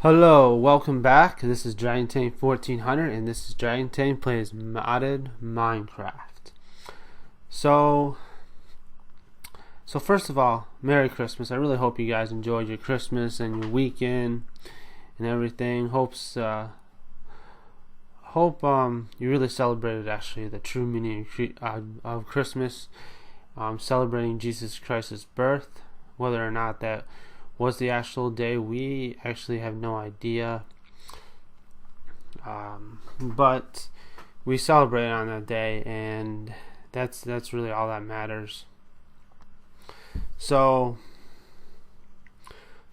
Hello, welcome back. This is DragonTank 1400, and this is DragonTank plays modded Minecraft. So first of all, Merry Christmas. I really hope you guys enjoyed your Christmas and your weekend and everything. Hope you really celebrated actually the true meaning of Christmas, celebrating Jesus Christ's birth. Whether or not that was the actual day, we actually have no idea, but we celebrated on that day, and that's really all that matters. So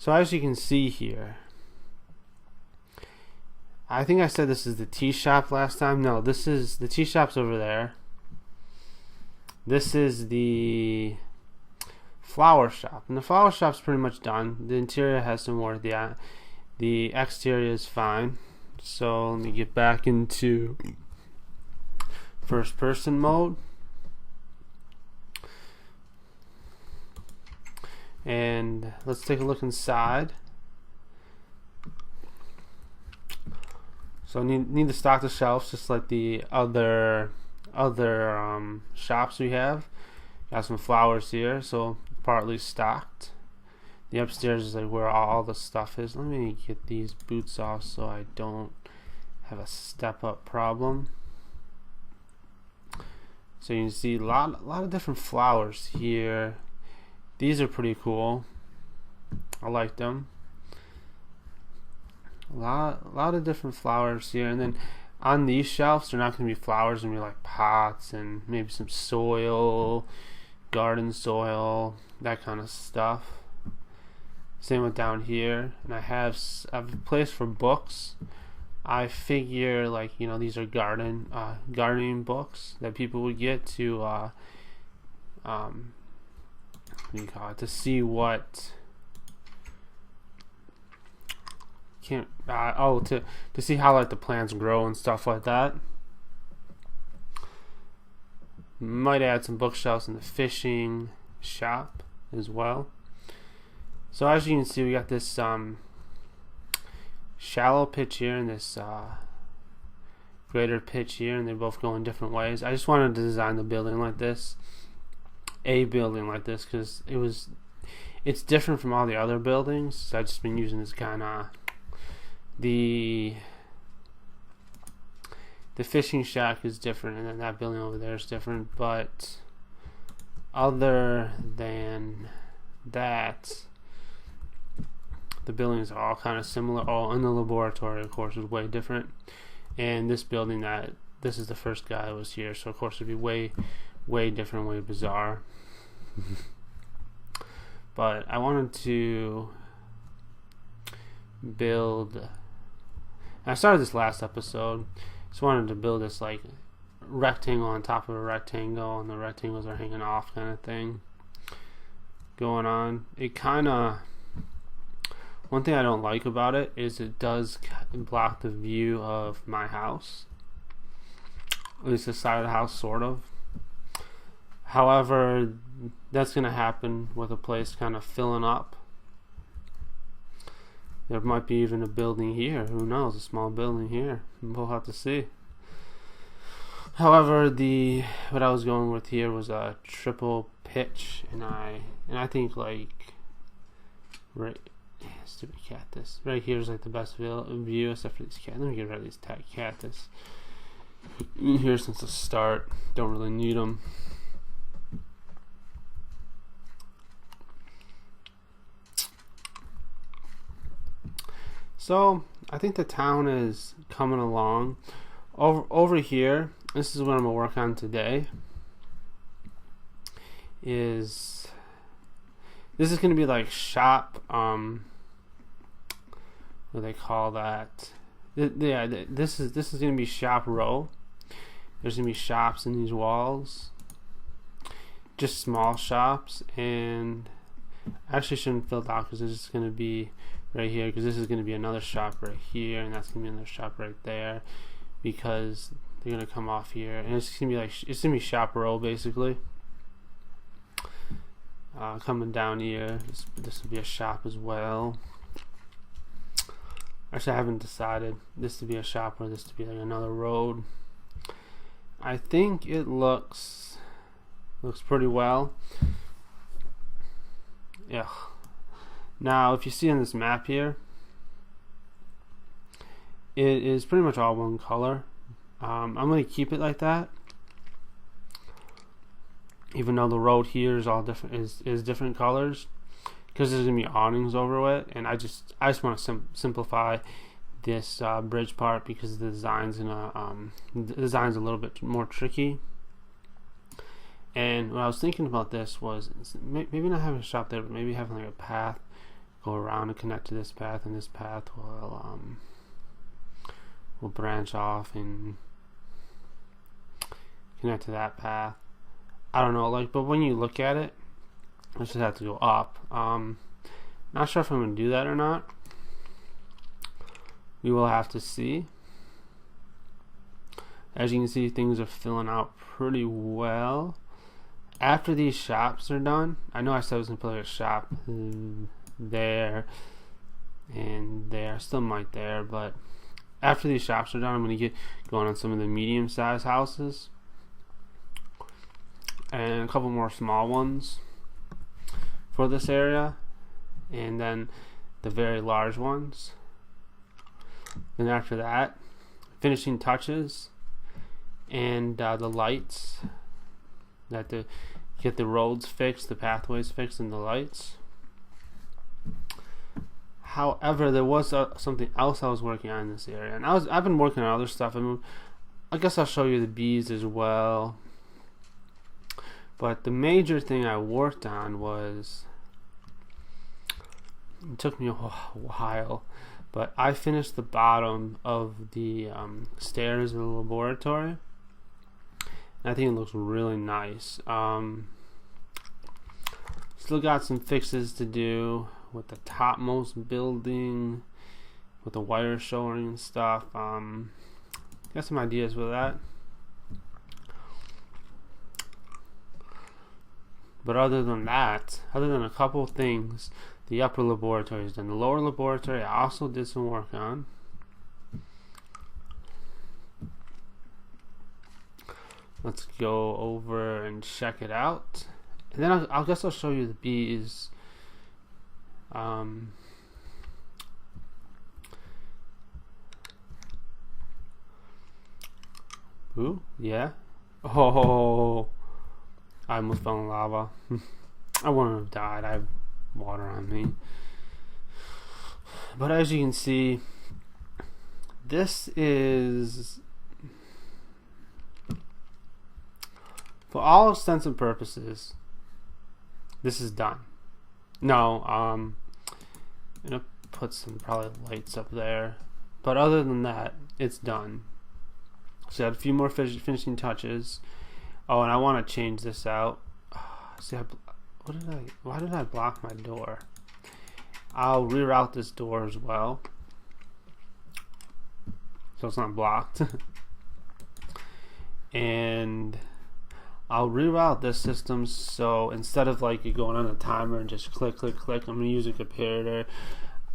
as you can see here, I think I said this is the tea shop last time. No, this is the tea shop's over there. This is the flower shop, and the flower shop's pretty much done. The interior has some work. The exterior is fine. So let me get back into first person mode, and let's take a look inside. So need to stock the shelves just like the other shops we have. Got some flowers here, so partly stocked. The upstairs is like where all the stuff is. Let me get these boots off so I don't have a step up problem. So you can see a lot of different flowers here. These are pretty cool. I like them. A lot of different flowers here, and then on these shelves they're not going to be flowers, they're going to be like pots and maybe some soil, garden soil, that kind of stuff. Same with down here, and I have a place for books. I figure, like, you know, these are gardening books that people would get to what do you call it, to see what to see how like the plants grow and stuff like that. Might add some bookshelves in the fishing shop as well. So as you can see, we got this shallow pitch here and this greater pitch here, and they both go in different ways. I just wanted to design the building like this, because it's different from all the other buildings. So I've just been using this kind of the fishing shack is different, and then that building over there is different, but other than that, the buildings are all kind of similar. Oh, and the laboratory, of course, is way different. And this building, this is the first guy that was here, so of course it'd be way different, way bizarre. But I wanted to build. I started this last episode. Just wanted to build this like rectangle on top of a rectangle, and the rectangles are hanging off kind of thing going on. It kind of, one thing I don't like about it is it does block the view of my house, at least the side of the house, sort of. However, that's going to happen with a place kind of filling up. There might be even a building here. Who knows? A small building here. We'll have to see. However, what I was going with here was a triple pitch, and I think like stupid cactus. Right here is like the best view, except for these cactus. Let me get rid of these cactus here since the start. Don't really need them. So I think the town is coming along. Over here, this is what I'm gonna work on today. This is gonna be like shop. What do they call that? Yeah, this is gonna be shop row. There's gonna be shops in these walls, just small shops, and I actually shouldn't fill it out because it's just gonna be right here, because this is going to be another shop right here, and that's going to be another shop right there, because they're going to come off here, and it's going to be like, it's going to be shop row basically. Coming down here, this will be a shop as well. Actually, I haven't decided this to be a shop or this to be like another road. I think it looks pretty well. Yeah. Now, if you see on this map here, it is pretty much all one color. I'm going to keep it like that, even though the road here is all different, is different colors, because there's going to be awnings over it, and I just want to simplify this bridge part because the design's the design's a little bit more tricky. And what I was thinking about this was maybe not having a shop there, but maybe having like a path go around and connect to this path, and this path will branch off and connect to that path. I don't know, like, but when you look at it, I just have to go up. Not sure if I'm going to do that or not. We will have to see. As you can see, things are filling out pretty well. After these shops are done, I know I said I was going to put a shop there and there, still might there, but after these shops are done, I'm going to get going on some of the medium-sized houses and a couple more small ones for this area, and then the very large ones. Then after that, finishing touches and the lights, that to get the roads fixed, the pathways fixed, and the lights. However, there was something else I was working on in this area, and I've been working on other stuff. I guess I'll show you the bees as well. But the major thing I worked on was, it took me a while, but I finished the bottom of the stairs in the laboratory. And I think it looks really nice. Still got some fixes to do with the topmost building, with the wire showing and stuff. Got some ideas with that. But other than that, other than a couple of things, the upper laboratory is done. The lower laboratory I also did some work on. Let's go over and check it out. And then I guess I'll show you the bees. Ooh, yeah. Oh, I almost fell in lava. I wouldn't have died. I have water on me. But as you can see, this is, for all intents and purposes, this is done. No, I'm gonna put some probably lights up there, but other than that, it's done. So I had a few more finishing touches. Oh, and I want to change this out. See, why did I block my door? I'll reroute this door as well, so it's not blocked. And I'll reroute this system, so instead of like you going on a timer and just click, I'm going to use a comparator.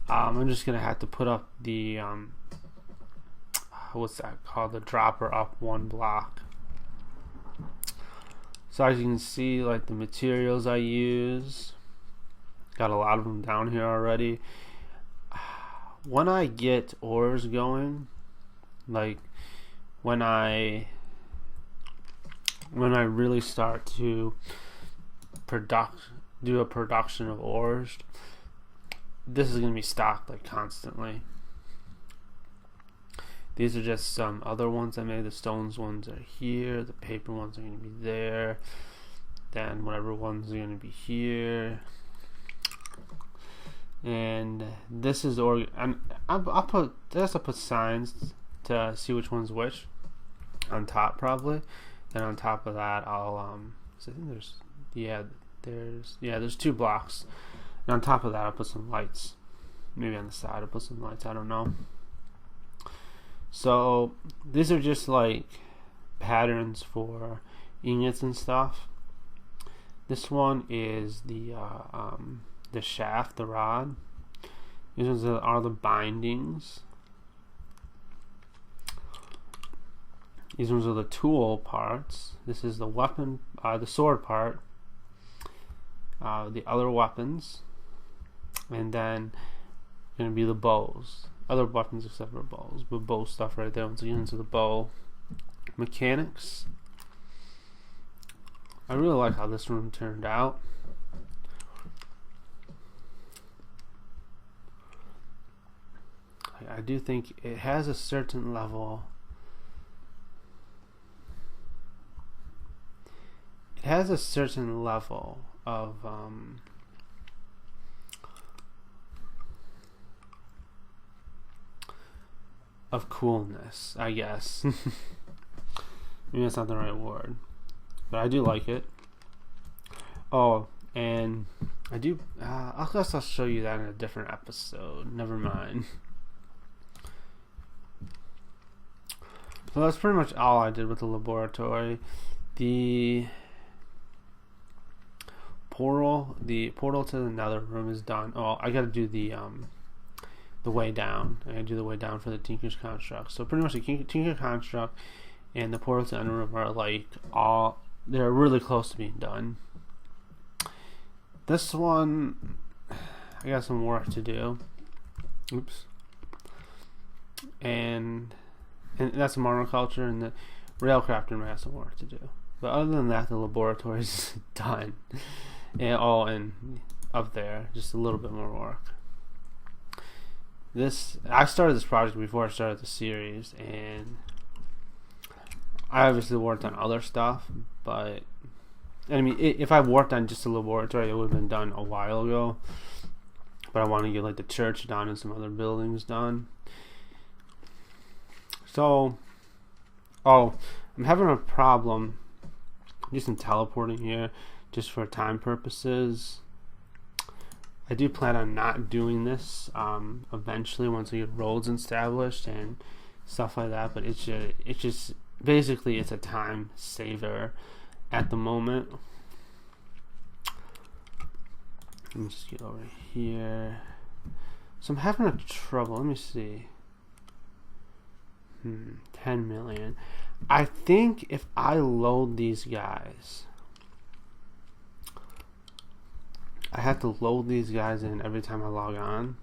I'm just going to have to put up the, what's that called? The dropper up one block. So as you can see, like the materials I use, got a lot of them down here already. When I get ores going, like when I really start to do a production of ores, this is going to be stocked like constantly. These are just some other ones I made. The stones ones are here, the paper ones are going to be there, then whatever ones are going to be here. And this is I'll put signs to see which one's which on top probably. Then on top of that, I'll so I think there's two blocks. And on top of that, I'll put some lights. Maybe on the side, I'll put some lights. I don't know. So these are just like patterns for ingots and stuff. This one is the shaft, the rod. These ones are the bindings. These ones are the tool parts. This is the weapon, the sword part. The other weapons, and then gonna be the bows. Other weapons except for bows, but bow stuff right there. Once again, into the bow mechanics. I really like how this room turned out. I do think it has a certain level. It has a certain level of coolness, I guess. Maybe that's not the right word, but I do like it. Oh, and I do. I guess I'll show you that in a different episode. Never mind. So that's pretty much all I did with the laboratory. The portal to the nether room is done. Oh, I gotta do the way down. I gotta do the way down for the Tinker's Construct. So pretty much the Tinker Construct and the portal to the nether room are like they're really close to being done. This one, I got some work to do. Oops. And that's a monoculture, and the rail crafting has some work to do. But other than that, the laboratory's done. And up there, just a little bit more work. I started this project before I started the series, and I obviously worked on other stuff, but I mean, if I worked on just a laboratory, it would have been done a while ago. But I want to get like the church done and some other buildings done. So, I'm having a problem. Do some teleporting here, just for time purposes. I do plan on not doing this eventually once we get roads established and stuff like that. But it's just basically it's a time saver at the moment. Let me just get over here. So I'm having a trouble. Let me see. 10 million. I think if I load these guys, I have to load these guys in every time I log on,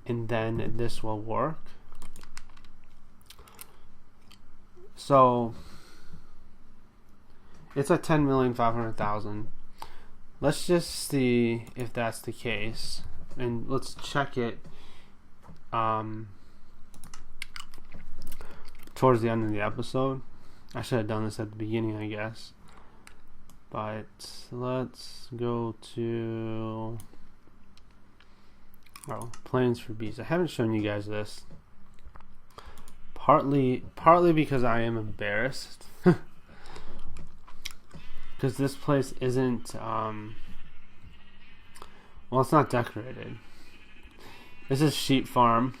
and then this will work. So it's at 10,500,000. Let's just see if that's the case, and let's check it towards the end of the episode. I should have done this at the beginning, I guess. But let's go to plans for bees. I haven't shown you guys this. Partly because I am embarrassed. Because this place isn't well, it's not decorated. This is sheep farm.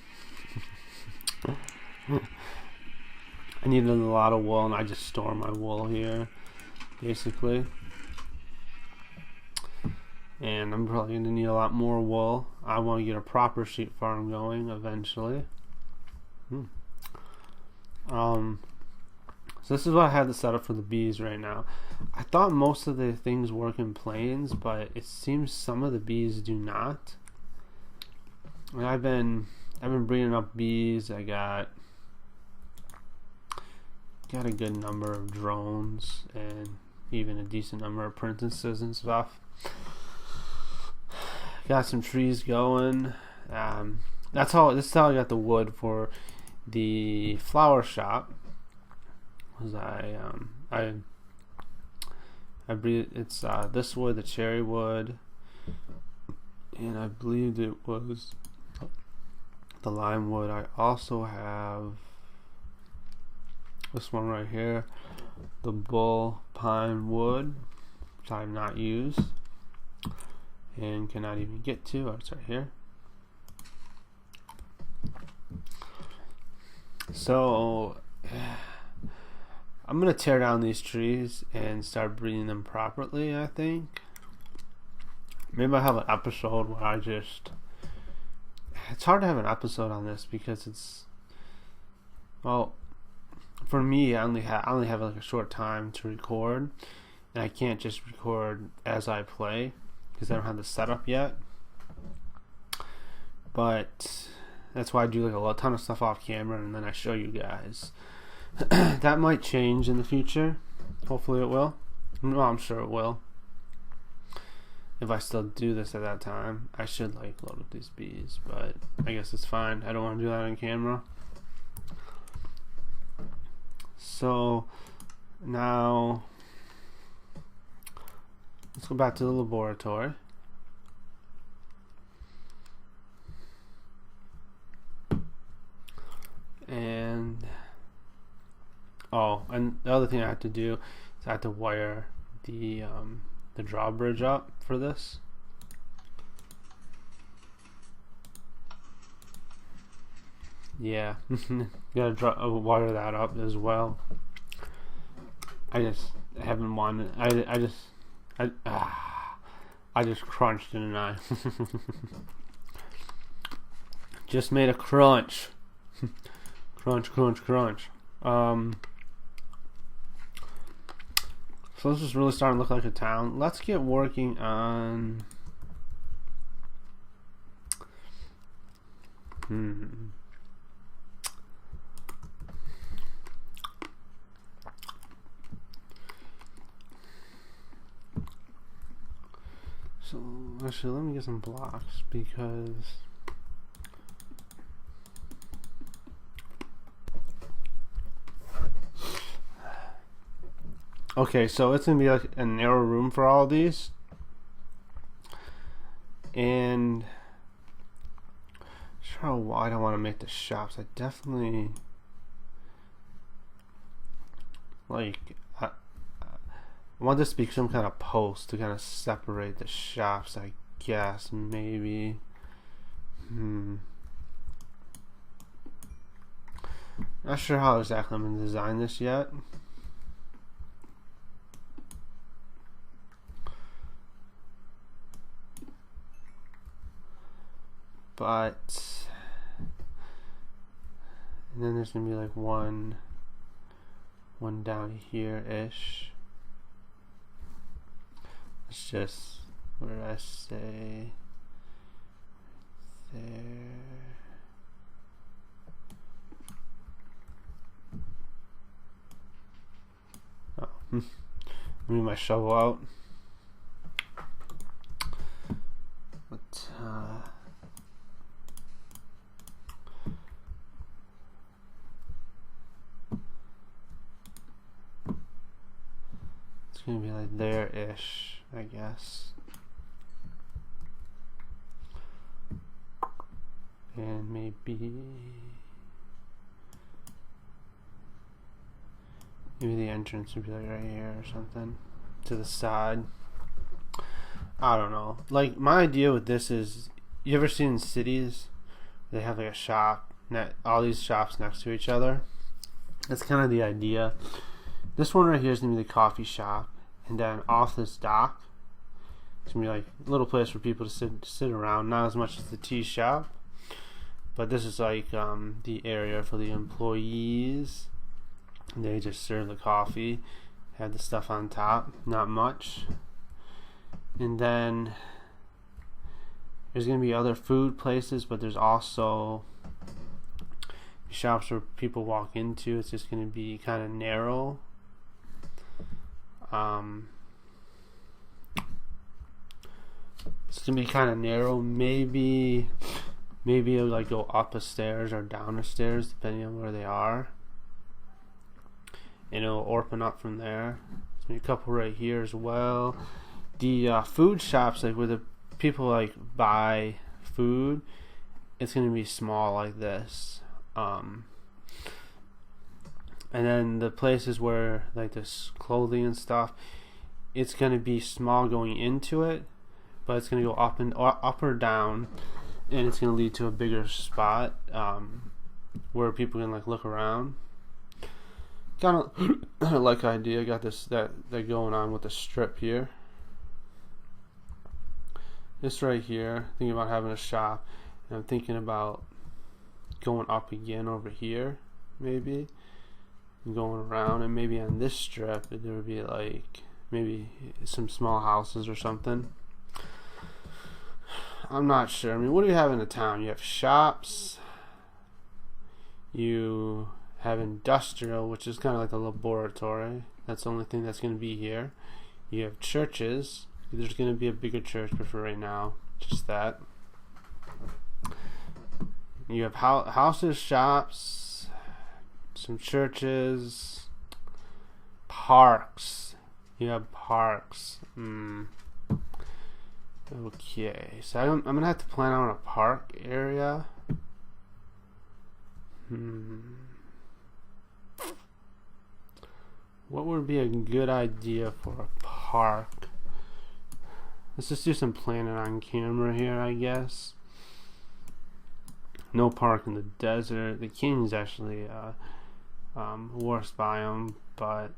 I needed a lot of wool, and I just store my wool here, basically. And I'm probably going to need a lot more wool. I want to get a proper sheep farm going eventually. So this is what I have to set up for the bees right now. I thought most of the things work in planes, but it seems some of the bees do not. And I've been breeding up bees. I got a good number of drones and even a decent number of apprentices and stuff. Got some trees going. This is how I got the wood for the flower shop. Was I breed it's this wood, the cherry wood, and I believe it was the lime wood. I also have this one right here, the bull pine wood, which I have not used and cannot even get to. Oh, it's right here. So I'm gonna tear down these trees and start breeding them properly, I think. Maybe I'll have an episode where it's hard to have an episode on this because it's, well, for me, I only have like a short time to record, and I can't just record as I play because I don't have the setup yet. But that's why I do like a ton of stuff off camera, and then I show you guys. That might change in the future. Hopefully it will. Well, I'm sure it will. If I still do this at that time, I should like load up these bees, but I guess it's fine. I don't want to do that on camera. So now let's go back to the laboratory. And and the other thing I have to do is I have to wire the drawbridge up for this. Yeah, gotta wire that up as well. I just haven't wanted. I just crunched, didn't I? Just made a crunch. Crunch, crunch, crunch. So this is really starting to look like a town. Let's get working on So actually let me get some blocks because okay, so it's gonna be like a narrow room for all of these, and sure how wide I want to make the shops. I definitely like I want this to be some kind of post to kind of separate the shops, I guess. Maybe not sure how exactly I'm gonna design this yet. But and then there's gonna be like one down here ish. It's just where did I say there. Oh, move my shovel out. But it's gonna be like there-ish, I guess. And maybe the entrance would be like right here or something to the side. I don't know. Like, my idea with this is, you ever seen in cities they have like a shop, all these shops next to each other? That's kind of the idea. This one right here is gonna be the coffee shop, and then off this dock it's gonna be like a little place for people to sit around. Not as much as the tea shop, but this is like the area for the employees. They just serve the coffee, have the stuff on top, not much. And then there's gonna be other food places, but there's also shops where people walk into. It's just gonna be kind of narrow. It's gonna be kind of narrow. Maybe it'll like go up a stairs or down a stairs depending on where they are, and it'll open up from there. There's gonna be a couple right here as well. The food shops, like where the people like buy food, it's gonna be small like this. And then the places where like this clothing and stuff, it's gonna be small going into it, but it's gonna go up or down, and it's gonna lead to a bigger spot where people can like look around. Kind of like idea. Got that going on with the strip here. This right here, thinking about having a shop, and I'm thinking about going up again over here, maybe, going around, and maybe on this strip there would be like maybe some small houses or something. I'm not sure. I mean, what do you have in the town? You have shops, you have industrial, which is kind of like a laboratory. That's the only thing that's going to be here. You have churches. There's going to be a bigger church, but for right now, just that. You have houses, shops, some churches, parks. You have parks. Okay, so I'm going to have to plan out a park area. What would be a good idea for a park? Let's just do some planning on camera here, I guess. No park in the desert. The canyon's actually worst biome, but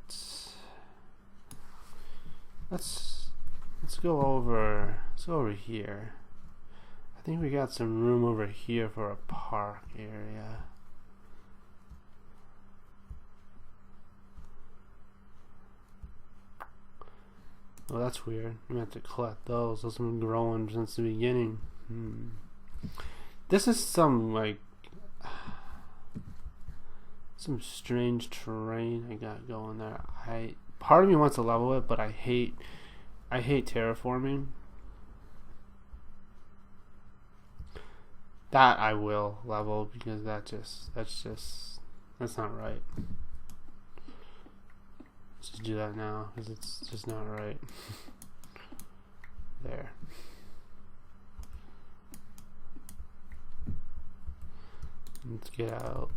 let's go over here. I think we got some room over here for a park area. Oh, that's weird. I'm gonna have to collect those. Those have been growing since the beginning. This is some like some strange terrain I got going there. Part of me wants to level it, but I hate terraforming. That I will level because that's not right. Let's just do that now because it's just not right. There. Let's get out.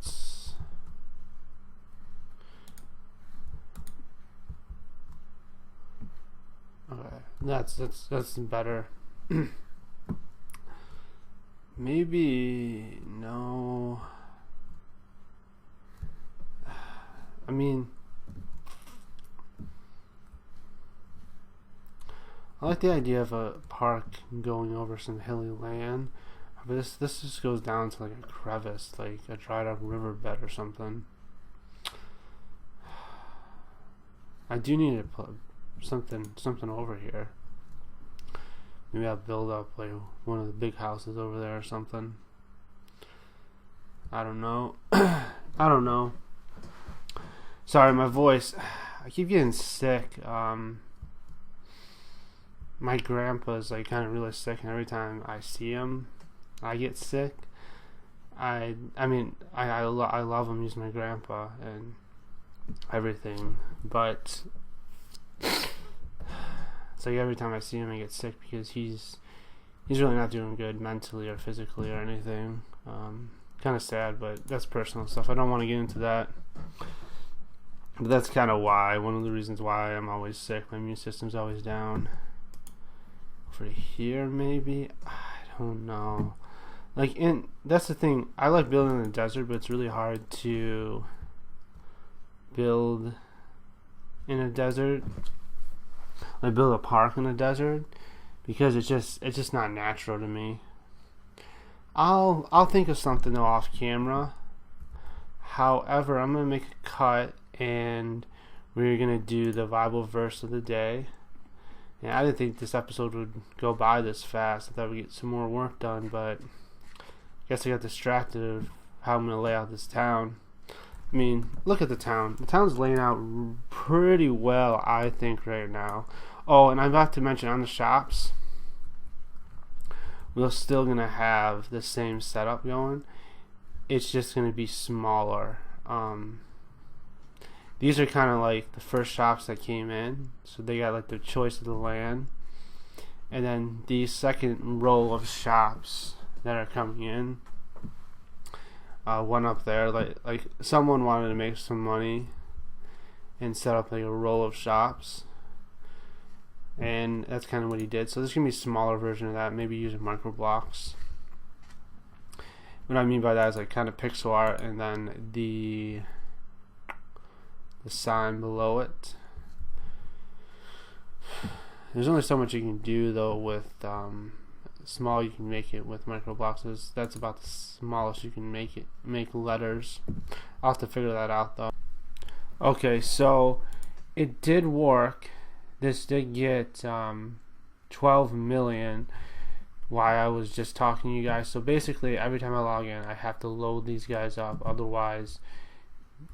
Okay, that's better. Maybe no. I mean, I like the idea of a park going over some hilly land, but this just goes down to like a crevice, like a dried up riverbed or something. I do need to put something over here. Maybe I'll build up like one of the big houses over there or something. I don't know. I don't know. Sorry, my voice. I keep getting sick. My grandpa's like kind of really sick, and every time I see him, I get sick. I love him. He's my grandpa and everything, but it's like every time I see him, I get sick because he's really not doing good mentally or physically or anything. Kind of sad, but that's personal stuff. I don't want to get into that. But that's kind of why, one of the reasons why I'm always sick. My immune system's always down. Over here, maybe? I don't know. That's the thing. I like building in the desert, but it's really hard to build in a desert. Like build a park in a desert because it's just not natural to me. I'll think of something though off camera. However, I'm gonna make a cut and we're gonna do the Bible verse of the day. And I didn't think this episode would go by this fast. I thought we'd get some more work done, but I guess I got distracted of how I'm gonna lay out this town. I mean, look at the town. The town's laying out pretty well, I think, right now. Oh, and I'm about to mention on the shops, we're still going to have the same setup going. It's just going to be smaller. These are kind of like the first shops that came in. So they got like the choice of the land. And then the second row of shops that are coming in. One up there, like someone wanted to make some money and set up like a row of shops, and that's kind of what he did. So this is gonna be a smaller version of that, maybe using micro blocks. What I mean by that is like kind of pixel art, and then the sign below it. There's only so much you can do though with small. You can make it with micro blocks. That's about the smallest you can make letters. I'll have to figure that out though. Okay, so it did work. This did get 12 million while I was just talking to you guys. So basically, every time I log in, I have to load these guys up. Otherwise,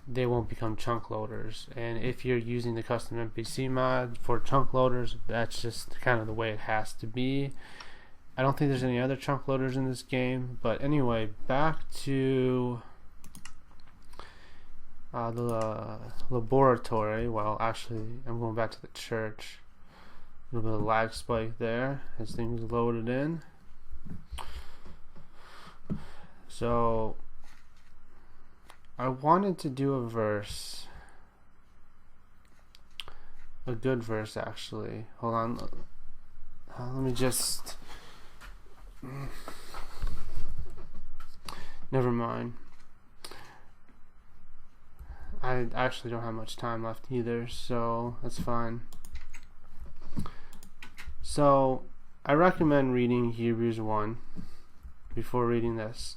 they won't become chunk loaders. And if you're using the custom NPC mod for chunk loaders, that's just kind of the way it has to be. I don't think there's any other chunk loaders in this game. But anyway, back to the laboratory. Well, actually, I'm going back to the church. A little bit of lag spike there as things loaded in. So I wanted to do a verse, a good verse actually. Hold on, let me just. Never mind. I actually don't have much time left either, so that's fine. So I recommend reading Hebrews 1 before reading this.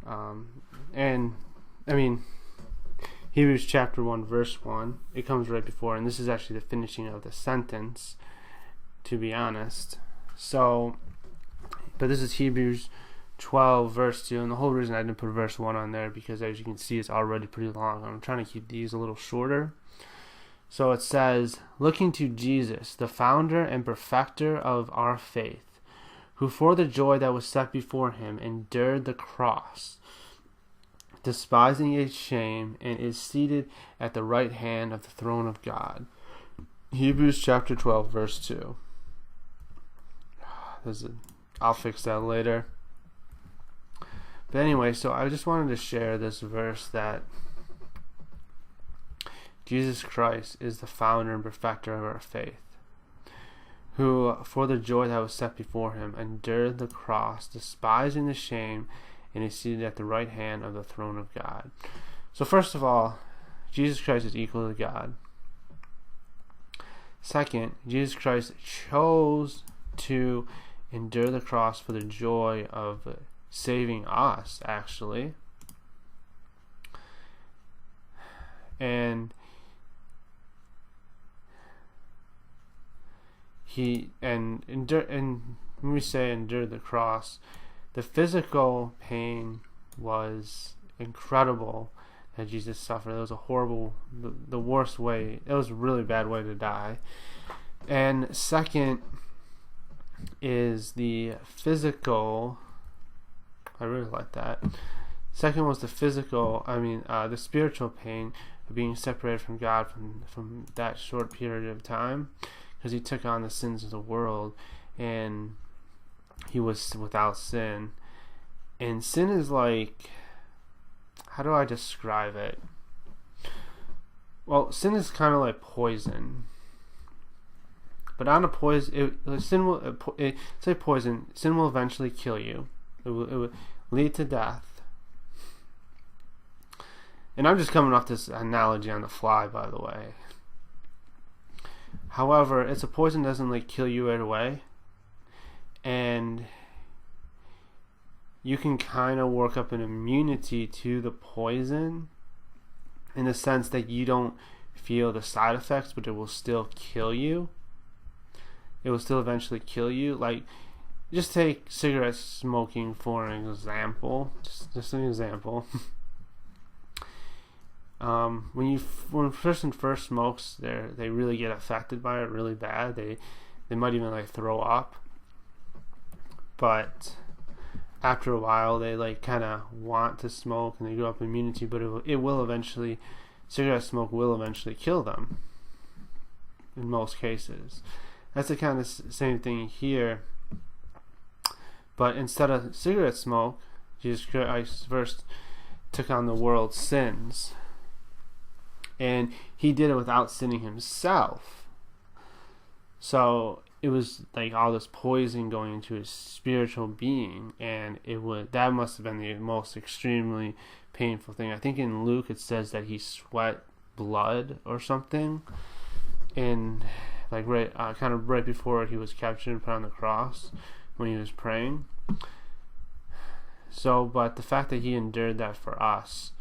And I mean, Hebrews chapter 1 verse 1, it comes right before, and this is actually the finishing of the sentence, to be honest. So, but this is Hebrews 12 verse 2, and the whole reason I didn't put verse 1 on there because, as you can see, it's already pretty long. I'm trying to keep these a little shorter. So it says, looking to Jesus, the founder and perfecter of our faith, who for the joy that was set before him endured the cross, despising its shame, and is seated at the right hand of the throne of God. Hebrews chapter 12 verse 2. I'll fix that later. But anyway, so I just wanted to share this verse that Jesus Christ is the founder and perfecter of our faith, who for the joy that was set before him endured the cross, despising the shame, and is seated at the right hand of the throne of God. So first of all, Jesus Christ is equal to God. Second, Jesus Christ chose to endure the cross for the joy of saving us, actually. And when we say endure the cross, the physical pain was incredible that Jesus suffered. It was a horrible, the worst way. It was a really bad way to die. And second is the physical. I really like that. Second was the physical. The spiritual pain of being separated from God from that short period of time, because he took on the sins of the world, and he was without sin. And sin is like, how do I describe it? Well, sin is kind of like poison. But on a poison, say poison, sin will eventually kill you. It will lead to death. And I'm just coming off this analogy on the fly, by the way. However, it's a poison that doesn't kill you right away, and you can kind of work up an immunity to the poison in the sense that you don't feel the side effects, but it will still kill you. It will still eventually kill you. Like, just take cigarette smoking for an example. Just an example. When a person first smokes, they really get affected by it really bad. They might even throw up. But after a while, they kind of want to smoke and they grow up immunity. But cigarette smoke will eventually kill them. In most cases, that's the kind of same thing here. But instead of cigarette smoke, Jesus Christ first took on the world's sins. And he did it without sinning himself. So it was all this poison going into his spiritual being, and that must have been the most extremely painful thing. I think in Luke it says that he sweat blood or something, and right before he was captured and put on the cross when he was praying. So, but the fact that he endured that for us,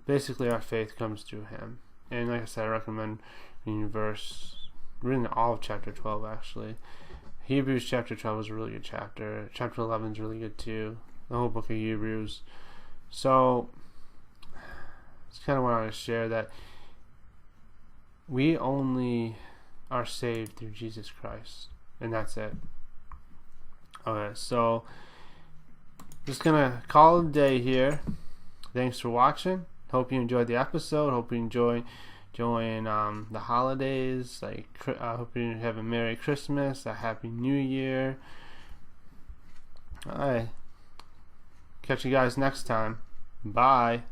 basically our faith comes through him. And like I said, I recommend reading all of chapter 12 actually. Hebrews chapter 12 is a really good chapter. Chapter 11 is really good too. The whole book of Hebrews. So it's kind of what I want to share, that we only are saved through Jesus Christ, and that's it. Okay, so just gonna call it a day here. Thanks for watching. Hope you enjoyed the episode. Hope you enjoying the holidays. I hope you have a Merry Christmas, a Happy New Year. Alright, catch you guys next time. Bye.